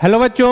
Hello बच्चों,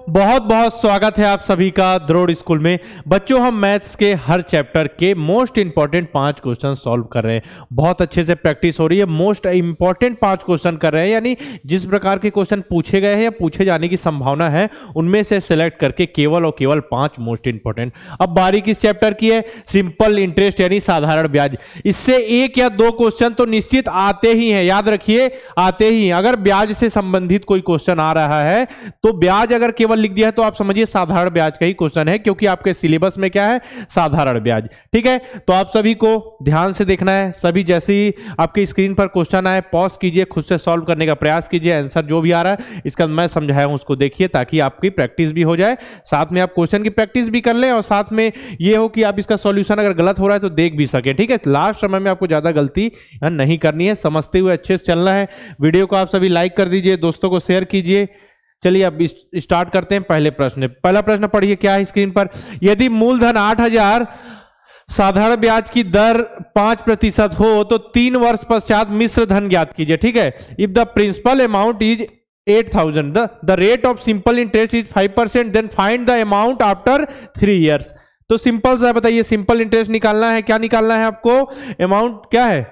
बहुत बहुत स्वागत है आप सभी का द्रोड़ स्कूल में। बच्चों, हम मैथ्स के हर चैप्टर के मोस्ट इंपॉर्टेंट 5 क्वेश्चन सॉल्व कर रहे हैं। बहुत अच्छे से प्रैक्टिस हो रही है। मोस्ट इंपॉर्टेंट 5 क्वेश्चन कर रहे हैं, यानी जिस प्रकार के क्वेश्चन पूछे गए हैं या पूछे जाने की संभावना है उनमें से सिलेक्ट करके केवल और केवल 5 मोस्ट इंपॉर्टेंट। अब बारी किस चैप्टर की है? सिंपल इंटरेस्ट यानी साधारण ब्याज। इससे 1 या 2 क्वेश्चन तो निश्चित आते ही हैं, याद रखिए, आते ही। अगर ब्याज से संबंधित कोई क्वेश्चन आ रहा है तो ब्याज अगर केवल लिख दिया है तो आप समझिए साधारण ब्याज का ही क्वेश्चन है, क्योंकि आपके सिलेबस में क्या है? साधारण ब्याज। ठीक है, तो आप सभी को ध्यान से देखना है। सभी जैसे ही आपकी स्क्रीन पर क्वेश्चन आए पॉज कीजिए, खुद से सॉल्व करने का प्रयास कीजिए। आंसर जो भी आ रहा है इसका मैं समझाया हूं उसको देखिए, ताकि आपकी प्रैक्टिस भी हो जाए, साथ में आप क्वेश्चन की प्रैक्टिस भी कर लें और साथ में ये हो कि आप इसका सॉल्यूशन अगर गलत हो रहा है तो देख भी सके। ठीक है, लास्ट समय में आपको ज्यादा गलती नहीं करनी है, समझते हुए अच्छे से चलना है। वीडियो को आप सभी लाइक कर दीजिए, दोस्तों को शेयर कीजिए। चलिए अब स्टार्ट करते हैं। पहला प्रश्न पढ़िए, क्या है स्क्रीन पर? यदि मूलधन 8,000 साधारण ब्याज की दर 5% हो तो 3 वर्ष पश्चात मिश्र धन ज्ञात कीजिए। ठीक है, if the principal amount is 8,000, the rate of simple interest is 5%, then find the amount after 3 years. तो सिंपल सा बताइए, सिंपल इंटरेस्ट निकालना है। क्या निकालना है आपको? अमाउंट क्या है?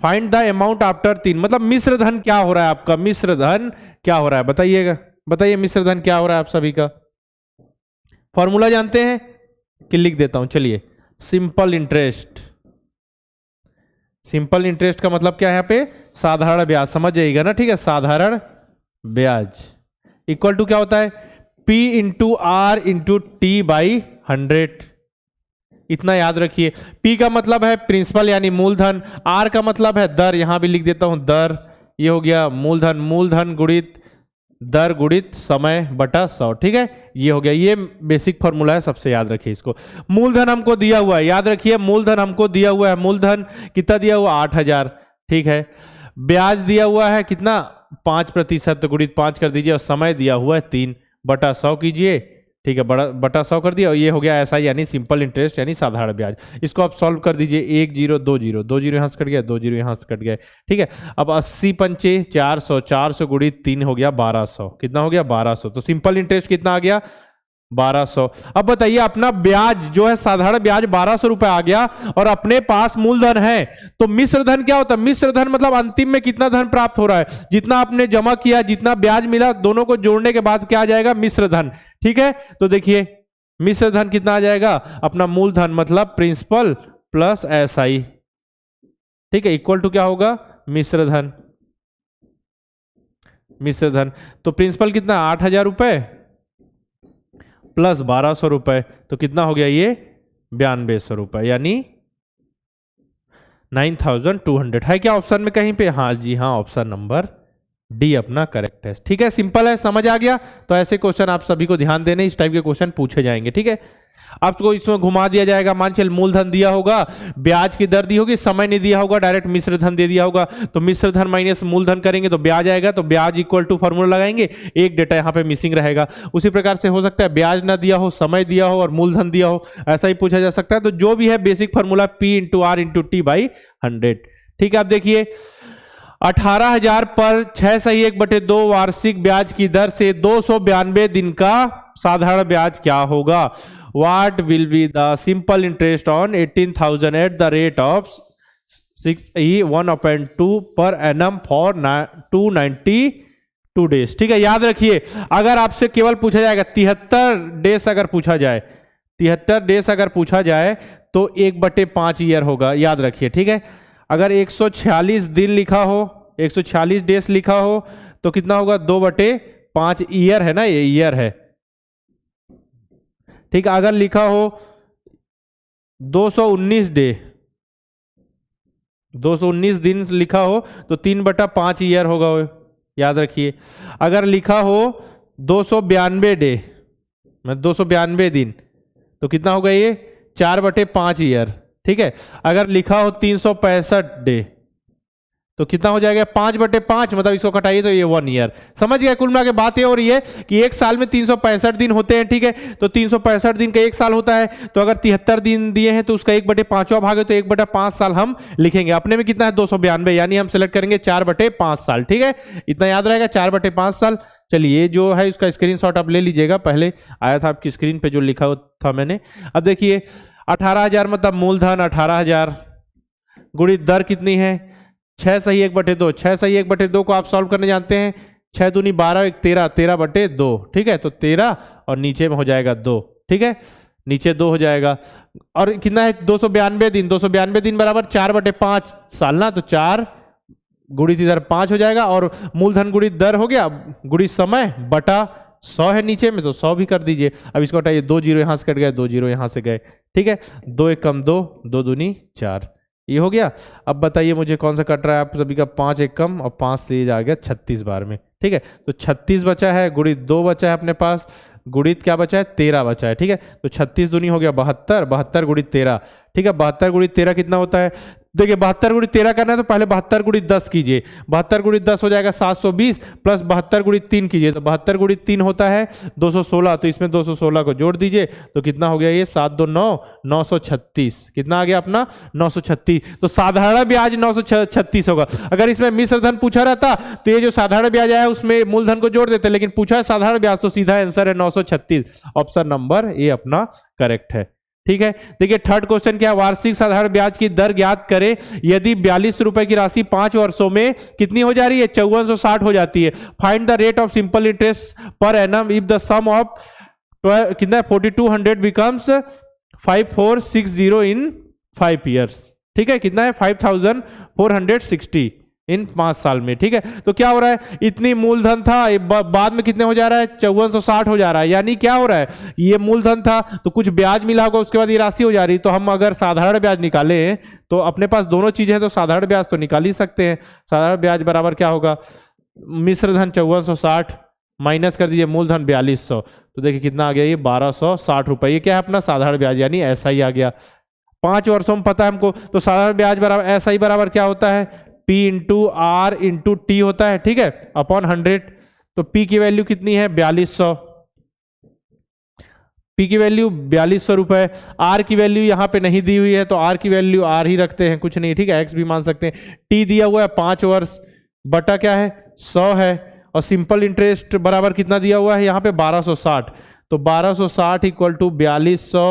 फाइंड द अमाउंट आफ्टर 3, मतलब मिश्र धन क्या हो रहा है आपका? मिश्र धन क्या हो रहा है बताइएगा, बताइए मिश्र धन क्या हो रहा है आप सभी का? फॉर्मूला जानते हैं कि लिख देता हूं? चलिए, सिंपल इंटरेस्ट। सिंपल इंटरेस्ट का मतलब क्या है यहाँ पे? साधारण ब्याज, समझ जाइएगा ना। ठीक है, साधारण ब्याज इक्वल टू क्या होता है? P into R into T by 100। इतना याद रखिए। P का मतलब है प्रिंसिपल यानी मूलधन, R का मतलब है दर, यहां भी लिख देता हूं दर। ये हो गया मूलधन, मूलधन गुणित दर गुणित समय बटा 100। ठीक है, ये हो गया। ये बेसिक फॉर्मूला है, सबसे याद रखिए इसको। मूलधन हमको दिया हुआ है, याद रखिए, मूलधन हमको दिया हुआ है। मूलधन कितना दिया हुआ? 8,000। ठीक है, ब्याज दिया हुआ है कितना? 5%, गुणित 5 कर दीजिए, और समय दिया हुआ है 3 बटा 100 कीजिए। ठीक है, बटा 100 कर दिया, और ये हो गया ऐसा, यानी सिंपल इंटरेस्ट यानी साधारण ब्याज। इसको आप सॉल्व कर दीजिए। 1 0 2 0, 2 0 यहां से कट गया, 2 0 यहां से कट गया। ठीक है, अब 80 पंचे 400, 400 गुणित 3 हो गया 1200। कितना हो गया? 1200। तो सिंपल इंटरेस्ट कितना आ गया? 1200। अब बताइए, अपना ब्याज जो है साधारण ब्याज 1200 रुपए आ गया, और अपने पास मूलधन है, तो मिश्र धन क्या होता है? मिश्र धन मतलब अंतिम में कितना धन प्राप्त हो रहा है? जितना आपने जमा किया, जितना ब्याज मिला, दोनों को जोड़ने के बाद क्या आ जाएगा? मिश्र धन। ठीक है, तो देखिए मिश्र धन कितना आ जाएगा? अपना मूलधन मतलब प्रिंसिपल प्लस SI। ठीक है, इक्वल टू क्या होगा? मिश्र धन। मिश्र धन तो प्रिंसिपल कितना? 8,000 रुपए प्लस 1200 रुपए, तो कितना हो गया? ये 9200 रुपए, यानी 9200 है। क्या ऑप्शन में कहीं पे? हाँ जी हाँ, ऑप्शन नंबर डी अपना करेक्ट है। ठीक है, सिंपल है, समझ आ गया। तो ऐसे क्वेश्चन आप सभी को ध्यान देने, इस टाइप के क्वेश्चन पूछे जाएंगे। ठीक है, आपको इसमें घुमा दिया जाएगा। मान चल मूलधन दिया होगा, ब्याज की दर दी होगी, समय नहीं दिया होगा, डायरेक्ट मिश्र धन दे दिया होगा, तो मिश्र धन माइनस मूलधन करेंगे तो ब्याज आएगा, तो ब्याज इक्वल टू फॉर्मूला लगाएंगे, एक डेटा यहाँ पे मिसिंग रहेगा। उसी प्रकार से हो सकता है ब्याज ना दिया हो, समय दिया हो और मूलधन दिया हो, ऐसा ही पूछा जा सकता है। तो जो भी है basic formula P into R into T by 100। ठीक है, आप देखिए 18,000 पर 6/1/2 वार्षिक ब्याज की दर से 292 दिन का साधारण ब्याज क्या होगा? What will be the simple interest on 18,000 at the rate of 6/1/2 per annum for 292 days? ठीक है, याद रखिए, अगर आपसे केवल पूछा जाएगा 73 डेज अगर पूछा जाए, 73 डेज अगर पूछा जाए तो 1/5 ईयर होगा, याद रखिए। ठीक है, अगर 146 दिन लिखा हो, 146 डेज लिखा हो तो कितना होगा? 2/5 ईयर है ना, ये ईयर है। ठीक है, अगर लिखा हो 219 डे, 219 दिन लिखा हो तो 3/5 ईयर होगा, याद रखिए। अगर लिखा हो 292 डे, 292 दिन, तो कितना होगा? ये 4/5 ईयर। ठीक है, अगर लिखा हो 365 डे तो कितना हो जाएगा 5/5, मतलब इसको घटाइए तो ये 1 ईयर। समझ गया? कुल मिला के बात ये हो रही है कि एक साल में 365 दिन होते हैं, ठीक है, तो 365 दिन का एक साल होता है, तो अगर 73 दिन दिए हैं तो उसका 1/5वां भाग है, तो 1/5 साल हम लिखेंगे। अपने में कितना है 292, यानी हम सेलेक्ट करेंगे 4/5 साल, ठीक है, इतना याद रहेगा 4/5 साल। चलिए ये जो है इसका स्क्रीनशॉट आप ले लीजिएगा, पहले आया था आपकी स्क्रीन पे जो लिखा था मैंने। अब देखिए 18,000 मतलब मूलधन 18,000 गुणित दर कितनी है 6 सही 1/2, 6 सही 1/2 को आप सॉल्व करने जानते हैं, 6 दूनी 12 1 13, 13/2, ठीक है, तो 13 और नीचे में हो जाएगा 2, ठीक है, नीचे 2 हो जाएगा। और कितना है 292 दिन, 292 दिन बराबर 4/5 साल ना, तो 4 गुणित इधर 5 हो जाएगा, और मूलधन गुणित दर हो गया, गुणित समय बटा 100 है नीचे में, तो 100 भी कर दीजिए। अब इसको हटाइए, 2 जीरो यहां से कट गए, 2 जीरो यहां से गए, ठीक है, 2 1 कम 2, 2 दूनी 4, ये हो गया। अब बताइए मुझे कौन सा कट रहा है आप सभी का, 5 1 कम और 5 से आ गया 36 बार में, ठीक है, तो 36 बचा है, गुणित 2 बचा है अपने पास, गुणित क्या बचा है 13 बचा है, ठीक है, तो 36 दूनी हो गया 72, 72 गुणित 13, ठीक है, 72 गुणित 13 कितना होता है, देखिए 72 गुणित 13 करना है तो पहले 72 गुणित 10 कीजिए, 72 गुणित 10 हो जाएगा 720, प्लस 72 गुणित 3 कीजिए, तो 72 गुणित 3 होता है 216, तो इसमें 216 को जोड़ दीजिए, तो कितना हो गया ये 7 2 9, 936, कितना आ गया अपना 936, तो साधारण ब्याज 936 होगा। अगर इसमें मिश्र धन पूछा रहता तो ये जो साधारण ब्याज आया उसमें मूलधन को जोड़ देते, लेकिन पूछा है साधारण ब्याज, तो सीधा आंसर है 936, ऑप्शन नंबर ए अपना करेक्ट है, ठीक है। देखिए थर्ड क्वेश्चन क्या है, वार्षिक साधारण ब्याज की दर ज्ञात करें यदि 42 रुपए की राशि 5 वर्षों में कितनी हो जा रही है 5460 हो जाती है। Find the rate of simple interest per annum if the sum of कितना 4200 बिकम्स 5460 इन 5 ईयर्स, ठीक है, कितना है 5460 इन 5 साल में, ठीक है। तो क्या हो रहा है, इतनी मूलधन था, बाद में कितने हो जा रहा है 5460 हो जा रहा है, यानी क्या हो रहा है, ये मूलधन था तो कुछ ब्याज मिला होगा, उसके बाद ये राशि हो जा रही है। तो हम अगर साधारण ब्याज निकाले तो अपने पास दोनों चीजें हैं, तो साधारण ब्याज तो निकाल ही सकते हैं। साधारण ब्याज बराबर क्या होगा, मिश्र धन 5460 माइनस कर दीजिए मूलधन 4200, तो देखिए कितना आ गया ये 1260 रुपए, ये क्या है अपना साधारण ब्याज, यानी ऐसा ही आ गया। 5 वर्षों में पता है हमको, तो साधारण ब्याज बराबर ऐसा ही बराबर क्या होता है P into R into T होता है, ठीक है, अपॉन 100। तो P की वैल्यू कितनी है 4200, P की वैल्यू 4200 रुपए, R की वैल्यू यहाँ पे नहीं दी हुई है तो R की वैल्यू R ही रखते हैं, कुछ नहीं, ठीक है, X भी मान सकते हैं। T दिया हुआ है 5 वर्ष बटा क्या है 100 है, और सिंपल इंटरेस्ट बराबर कितना दिया हुआ है यहाँ पे 1260, तो 1260 इक्वल टू 4200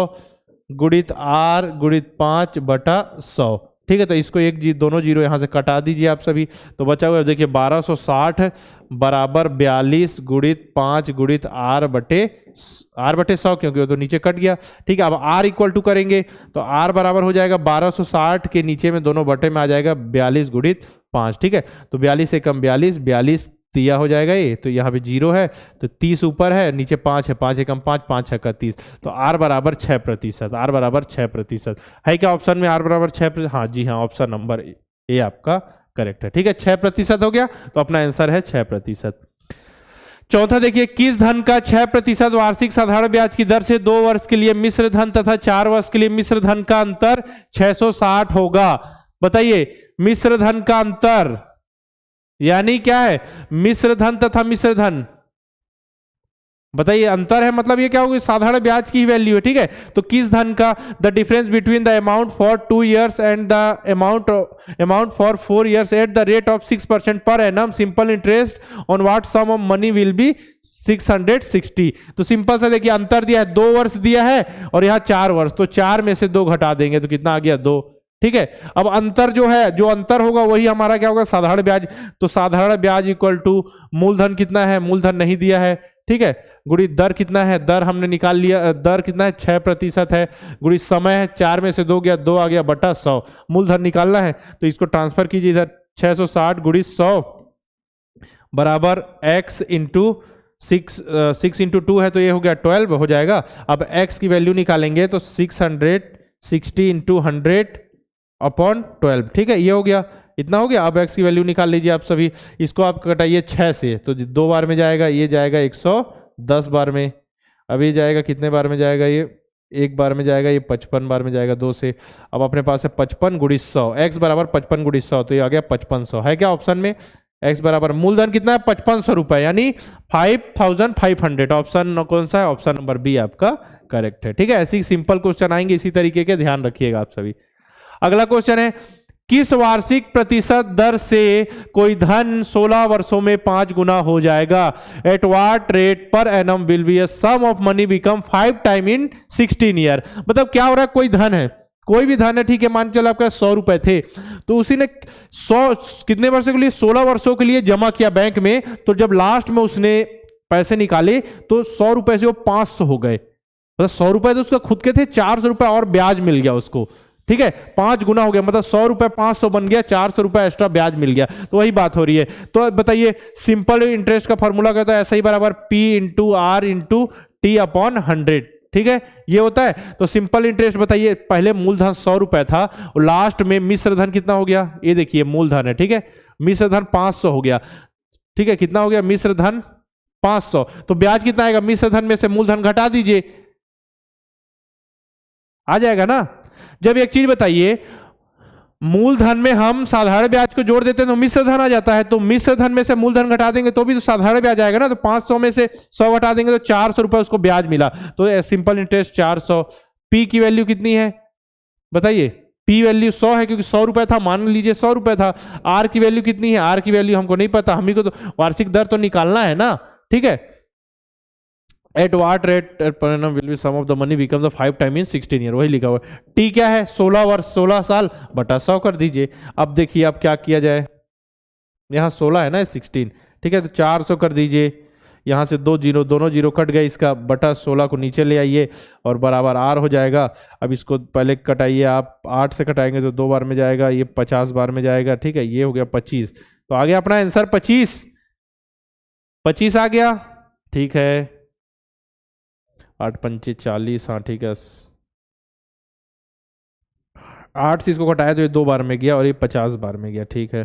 गुणित R गुणित 5 बटा 100, ठीक है। तो इसको एक दोनों जीरो यहां से कटा दीजिए आप सभी, तो बचा हुआ देखिए 1260 बराबर 42 गुणित 5 गुणित R बटे 100, क्योंकि वो तो नीचे कट गया, ठीक है। अब R इक्वल टू करेंगे तो R बराबर हो जाएगा 1260 के नीचे में दोनों बटे में आ जाएगा 42 गुणित 5, ठीक है, तो 42 से कम 42, 42 दिया हो जाएगा ये, तो यहाँ पे 0 है तो 30 ऊपर है, नीचे 5 है, 5 एकम 5, 5 छक्का 30, तो R बराबर 6%, R बराबर 6% है क्या ऑप्शन में, R बराबर 6%, हाँ जी हाँ, ऑप्शन नंबर ए आपका करेक्ट है, ठीक है, 6% हो गया, तो अपना आंसर है 6%। चौथा देखिए, किस धन का 6% वार्षिक साधारण ब्याज की दर से 2 वर्ष के लिए मिश्र धन तथा 4 वर्ष के लिए मिश्र धन का अंतर 660 होगा। बताइए मिश्र धन का अंतर यानी क्या है, मिश्र धन तथा मिश्र धन, बताइए अंतर है मतलब ये क्या होगी, साधारण ब्याज की वैल्यू है, ठीक है। तो किस धन का the difference between the amount for 2 years and the amount for 4 years at the rate of 6% per annum simple interest on what sum of money will be 660। तो सिंपल सा देखिए अंतर दिया है, 2 वर्ष दिया है और यहाँ 4 वर्ष, तो 4 में से 2 घटा देंगे तो कितना आ गया 2, ठीक है। अब अंतर जो है, जो अंतर होगा वही हमारा क्या होगा साधारण ब्याज, तो साधारण ब्याज इक्वल टू मूलधन कितना है, मूलधन नहीं दिया है, ठीक है, गुणित दर कितना है, दर हमने निकाल लिया, दर कितना है 6% है, गुणित समय है 4 में से 2 गया, 2 आ गया बटा 100, मूलधन निकालना है तो इसको ट्रांसफर कीजिए इधर, 660 गुणित 100 बराबर x इंटू 6 इंटू 2 है तो ये हो गया 12 हो जाएगा। अब x की वैल्यू निकालेंगे तो 660 इंटू 100 अपॉन 12, ठीक है, ये हो गया, इतना हो गया। अब x की वैल्यू निकाल लीजिए आप सभी, इसको आप कटाइए 6 से, तो 2 बार में जाएगा, ये जाएगा 110 बार में, अब ये जाएगा कितने बार में जाएगा, ये एक बार में जाएगा, ये 55 बार में जाएगा 2 से। अब अपने पास है 55 गुणित 100, x बराबर 55 गुणित 100, तो ये आ गया 5500 है क्या ऑप्शन में। x बराबर मूलधन कितना है 5500 रुपए, यानी 5500। ऑप्शन कौन सा है, ऑप्शन नंबर बी आपका करेक्ट है। ठीक है, ऐसी सिंपल क्वेश्चन आएंगे इसी तरीके के, ध्यान रखिएगा आप सभी। अगला क्वेश्चन है, किस वार्षिक प्रतिशत दर से कोई धन 16 वर्षों में 5 गुना हो जाएगा। At what rate per annum will be a sum of money become 5 time in 16 year. मतलब क्या हो रहा है, कोई धन है, कोई भी धन है, ठीक है, मान चलो आपका 100 रुपए थे, तो उसी ने 100 कितने वर्षों के लिए, 16 वर्षों के लिए जमा किया बैंक में। तो जब लास्ट में उसने पैसे निकाले तो 100 रुपए से वो 500 हो गए। मतलब 100 रुपए तो उसका खुद के थे, 400 रुपए और ब्याज मिल गया उसको। ठीक है, 5 गुना हो गया, मतलब 100 रुपए 500 बन गया, 400 रुपए एक्स्ट्रा ब्याज मिल गया। तो वही बात हो रही है। तो बताइए सिंपल इंटरेस्ट का फॉर्मूला कहता है ऐसा ही बराबर P into R into T upon 100। ठीक है, ये होता है। तो सिंपल इंटरेस्ट बताइए, पहले मूलधन 100 रुपए था और लास्ट में मिश्र धन कितना हो गया, ये देखिए मूलधन है, ठीक है, मिश्र धन 500 हो गया। ठीक है, कितना हो गया मिश्र धन 500, तो ब्याज कितना आएगा, मिश्र धन में से मूलधन घटा दीजिए, आ जाएगा ना। जब एक चीज बताइए, मूलधन में हम साधारण ब्याज को जोड़ देते हैं तो मिश्र धन आ जाता है, तो मिश्र धन में से मूलधन घटा देंगे तो भी तो साधारण ब्याज आएगा ना। तो 500 में से 100 घटा देंगे तो 400 रुपए उसको ब्याज मिला, तो सिंपल इंटरेस्ट 400। पी की वैल्यू कितनी है बताइए, पी वैल्यू 100 है क्योंकि 100 रुपए था, मान लीजिए 100 रुपए था। आर की वैल्यू कितनी है, आर की वैल्यू हमको नहीं पता, हम ही को तो वार्षिक दर तो निकालना है ना। ठीक है, at what rate per annum will be sum of the money become the 5 time in 16 year, वही लिखा हुआ है। टी क्या है, 16 वर्ष 16 साल बटा 100 कर दीजिए। अब देखिए अब क्या किया जाए, यहाँ 16 है ना 16, ठीक है, तो 400 कर दीजिए, यहाँ से 2 जीरो, दोनों जीरो कट गए, इसका बटा 16 को नीचे ले आइए और बराबर आर हो जाएगा। अब इसको पहले कटाइए आप, 8 से कटाएंगे तो 2 बार में जाएगा, ये 50 बार में जाएगा। ठीक है, ये हो गया 25, तो आ गया अपना आंसर 25 आ गया। ठीक है, 8 पंचे 40, हाँ ठीक है, 8 से इसको घटाया तो ये 2 बार में गया और ये 50 बार में गया। ठीक है,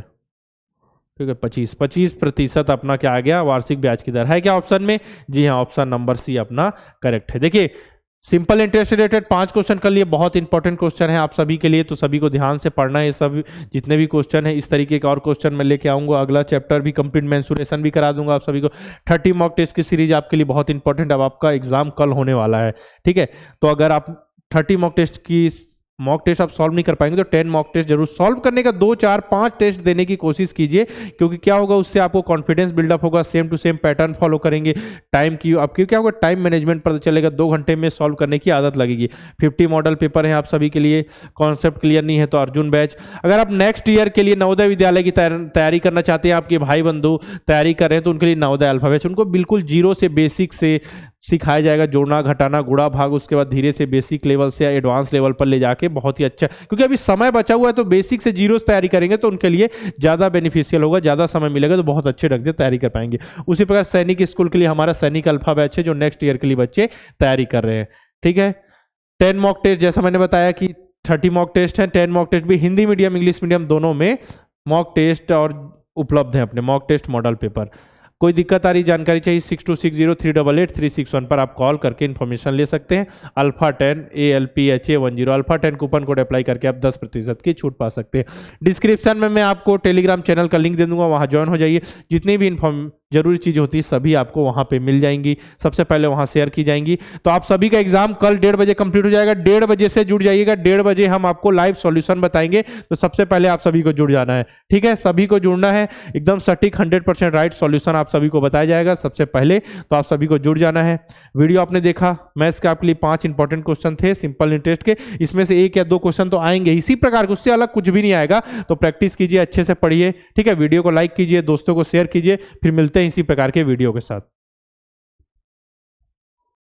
ठीक है, 25% अपना क्या आ गया, वार्षिक ब्याज की दर है क्या ऑप्शन में। जी हाँ, ऑप्शन नंबर सी अपना करेक्ट है। देखिए सिंपल इंटरेस्ट रिलेटेड 5 क्वेश्चन कर लिए, बहुत इंपॉर्टेंट क्वेश्चन है आप सभी के लिए, तो सभी को ध्यान से पढ़ना है। सब जितने भी क्वेश्चन है इस तरीके के और क्वेश्चन मैं लेके आऊंगा। अगला चैप्टर भी कंप्लीट मेंसुरेशन भी करा दूंगा आप सभी को। 30 मॉक टेस्ट की सीरीज आपके लिए बहुत इंपॉर्टेंट, अब आपका एग्जाम कल होने वाला है। ठीक है, तो अगर आप 30 मॉक टेस्ट की मॉक टेस्ट आप सॉल्व नहीं कर पाएंगे तो 10 मॉक टेस्ट जरूर सॉल्व करने का 2 4 5 टेस्ट देने की कोशिश कीजिए, क्योंकि क्या होगा उससे आपको कॉन्फिडेंस बिल्डअप होगा, same to same pattern follow करेंगे। टाइम की आपकी क्या होगा, टाइम मैनेजमेंट पता चलेगा, 2 घंटे में सॉल्व करने की आदत लगेगी। 50 मॉडल पेपर है आप सभी के लिए, कॉन्सेप्ट क्लियर नहीं है तो अर्जुन बैच। अगर आप नेक्स्ट ईयर के लिए नवोदय विद्यालय की तैयारी करना चाहते हैं, आपके भाई बंधु तैयारी कर रहे हैं, तो उनके लिए नवोदय अल्फा बैच, उनको बिल्कुल जीरो से बेसिक से सिखाया जाएगा, जोड़ना घटाना गुणा भाग, उसके बाद धीरे से बेसिक लेवल से या एडवांस लेवल पर ले जाके बहुत ही अच्छा, क्योंकि अभी समय बचा हुआ है तो बेसिक से जीरो से तैयारी करेंगे तो उनके लिए ज़्यादा बेनिफिशियल होगा, ज़्यादा समय मिलेगा तो बहुत अच्छे ढंग से तैयारी कर पाएंगे। उसी प्रकार सैनिक स्कूल के लिए हमारा सैनिक अल्फा बैच है जो नेक्स्ट ईयर के लिए बच्चे तैयारी कर रहे हैं। ठीक है, 10 मॉक टेस्ट जैसा मैंने बताया कि 30 मॉक टेस्ट हैं, 10 मॉक टेस्ट भी हिंदी मीडियम इंग्लिश मीडियम दोनों में मॉक टेस्ट और उपलब्ध है अपने मॉक टेस्ट मॉडल पेपर। कोई दिक्कत आ रही, जानकारी चाहिए 6260388361 पर आप कॉल करके इन्फॉर्मेशन ले सकते हैं। Alpha 10 ALPHA10 alpha 10 coupon code apply करके आप 10% की छूट पा सकते हैं। डिस्क्रिप्शन में मैं आपको टेलीग्राम चैनल का लिंक दे दूंगा, वहां ज्वाइन हो जाइए। जितनी भी जरूरी चीज़ होती है सभी आपको वहां पे मिल जाएंगी, सबसे पहले वहां शेयर की जाएंगी। तो आप सभी का एग्जाम कल 1:30 बजे कंप्लीट हो जाएगा, 1:30 बजे से जुड़ जाइएगा। 1:30 बजे हम आपको लाइव सॉल्यूशन बताएंगे, तो सबसे पहले आप सभी को जुड़ जाना है। ठीक है, सभी को जुड़ना है, एकदम सटीक 100% राइट सॉल्यूशन आप सभी को बताया जाएगा सबसे पहले, तो आप सभी को जुड़ जाना है। वीडियो आपने देखा, मैथ्स के आपके लिए 5 इंपॉर्टेंट क्वेश्चन थे सिंपल इंटरेस्ट के, इसमें से 1 या 2 क्वेश्चन तो आएंगे इसी प्रकार के, उससे अलग कुछ भी नहीं आएगा। तो प्रैक्टिस कीजिए, अच्छे से पढ़िए। ठीक है, वीडियो को लाइक कीजिए, दोस्तों को शेयर कीजिए, फिर मिलते हैं इसी प्रकार के वीडियो के साथ।